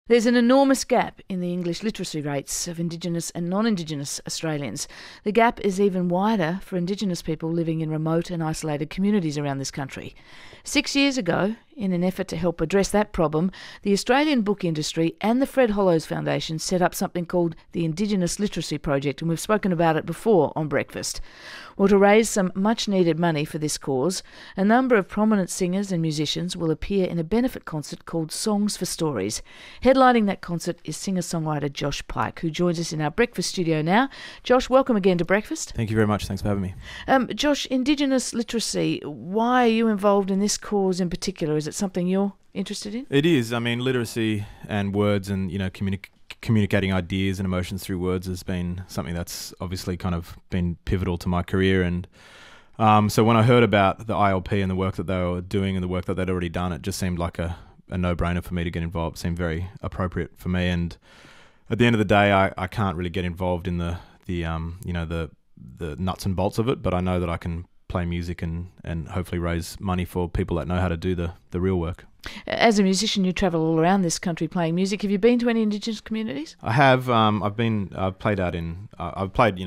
There's an enormous gap in the English literacy rates of Indigenous and non-Indigenous Australians. The gap is even wider for Indigenous people living in remote and isolated communities around this country. 6 years ago, in an effort to help address that problem, the Australian book industry and the Fred Hollows Foundation set up something called the Indigenous Literacy Project, and we've spoken about it before on Breakfast. Well, to raise some much-needed money for this cause, a number of prominent singers and musicians will appear in a benefit concert called Songs for Stories. Headlining that concert is singer-songwriter Josh Pyke, who joins us in our breakfast studio now. Josh, welcome again to Breakfast. Thank you very much. Thanks for having me. Josh, Indigenous literacy, why are you involved in this cause in particular? Is it something you're interested in? It is. I mean, literacy and words and, communicating ideas and emotions through words has been something that's obviously kind of been pivotal to my career. And so when I heard about the ILP and the work that they were doing and the work that they'd already done, it just seemed like a no-brainer for me to get involved. It seemed very appropriate for me. And at the end of the day, I can't really get involved in the nuts and bolts of it, but I know that I can play music and hopefully raise money for people that know how to do the real work. As a musician, you travel all around this country playing music. Have you been to any Indigenous communities? I have. I've played out in. I've played,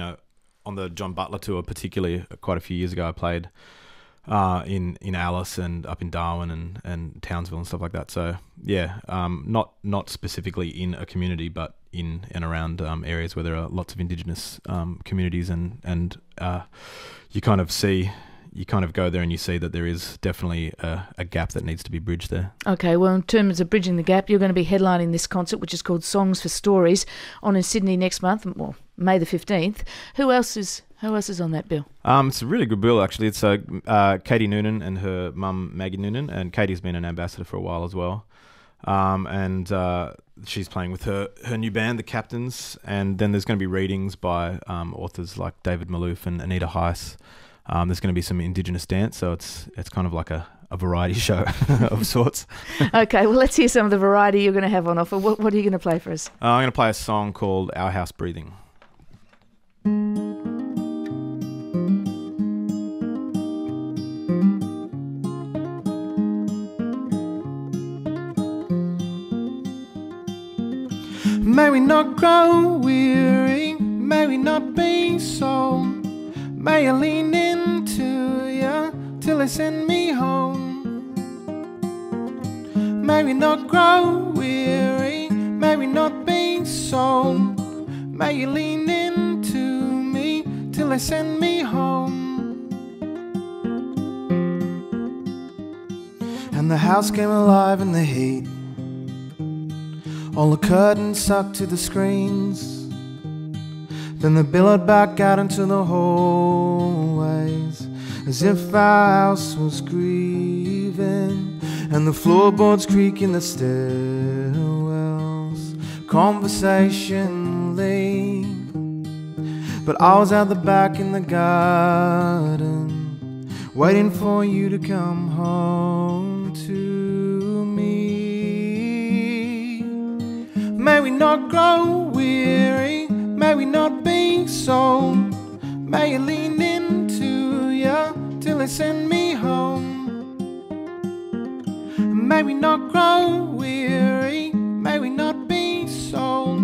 on the John Butler tour, particularly quite a few years ago. I played in Alice and up in Darwin and Townsville and stuff like that. So yeah, not specifically in a community, but in and around areas where there are lots of Indigenous communities, and you kind of go there and you see that there is definitely a gap that needs to be bridged there. Okay, well, in terms of bridging the gap, you're going to be headlining this concert, which is called Songs for Stories, on in Sydney next month, well, May the 15th. Who else is on that bill? It's a really good bill, actually. It's Katie Noonan and her mum, Maggie Noonan, and Katie's been an ambassador for a while as well. And she's playing with her new band, The Captains, and then there's going to be readings by authors like David Malouf and Anita Heiss. There's going to be some Indigenous dance, so it's kind of like a variety show of sorts. Okay, well, let's hear some of the variety you're going to have on offer. What are you going to play for us? I'm going to play a song called Our House Breathing. May we not grow weary, may we not be so. May I lean into you till they send me home. May we not grow weary, may we not be so. May you lean into me till they send me home. And the house came alive in the heat. All the curtains stuck to the screens. Then they billowed back out into the hallways, as if our house was grieving, and the floorboards creak in the stairwells conversationally. But I was out the back in the garden, waiting for you to come home to me. May we not grow weary, may we not be so. May you lean into you till they send me home. May we not grow weary, may we not be so.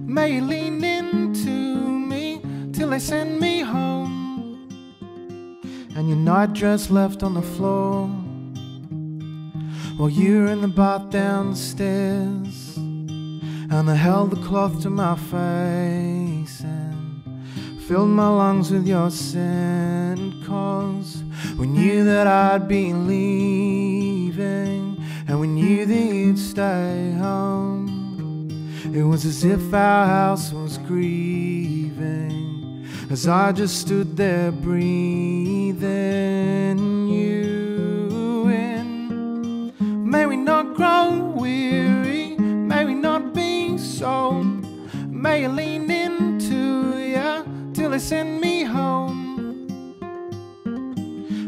May you lean into me till they send me home. And your nightdress left on the floor while you were in the bath downstairs. And I held the cloth to my face and filled my lungs with your scent, 'cause we knew that I'd be leaving, and we knew that you'd stay home. It was as if our house was grieving, as I just stood there breathing you in. May we not grow weary, may we not be so. May you lean into you till they send me home.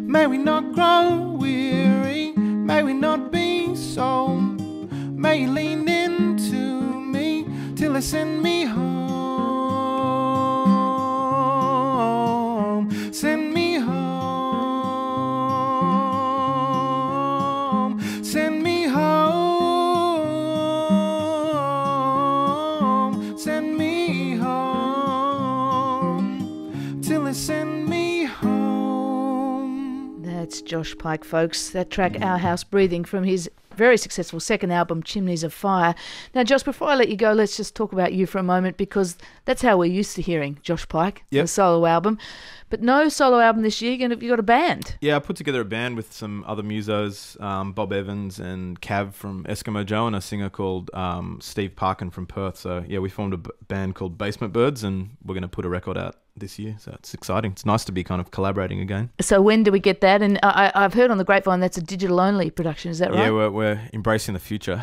May we not grow weary, may we not be so. May you lean into me till they send me home. Send me home. Send me home. Josh Pyke, folks. That track, Our House Breathing, from his very successful second album, Chimneys of Fire. Now, Josh, before I let you go, let's just talk about you for a moment, because that's how we're used to hearing Josh Pyke, the solo album. But no solo album this year. You've got a band. Yeah, I put together a band with some other musos, Bob Evans and Cav from Eskimo Joe, and a singer called Steve Parkin from Perth. So, yeah, we formed a band called Basement Birds, and we're going to put a record out this year. So it's exciting. It's nice to be kind of collaborating again. So when do we get that? And I've heard on the grapevine that's a digital-only production. Is that right? Yeah, we're embracing the future.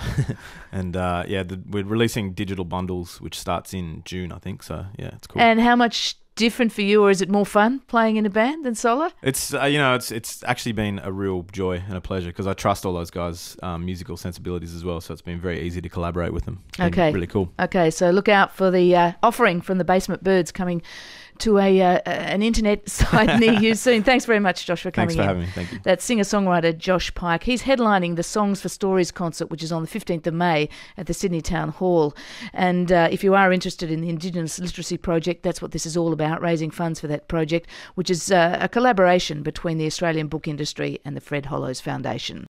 And, we're releasing digital bundles, which starts in June, I think. So, yeah, it's cool. And how much different for you, or is it more fun playing in a band than solo? It's it's actually been a real joy and a pleasure, because I trust all those guys' musical sensibilities as well, so it's been very easy to collaborate with them. It's been really cool. Okay, so look out for the offering from the Basement Birds coming to an internet site near you soon. Thanks very much, Josh, for coming in. Thanks for having me. Thank you. That's singer-songwriter Josh Pyke. He's headlining the Songs for Stories concert, which is on the 15th of May at the Sydney Town Hall. And if you are interested in the Indigenous Literacy Project, that's what this is all about, raising funds for that project, which is a collaboration between the Australian book industry and the Fred Hollows Foundation.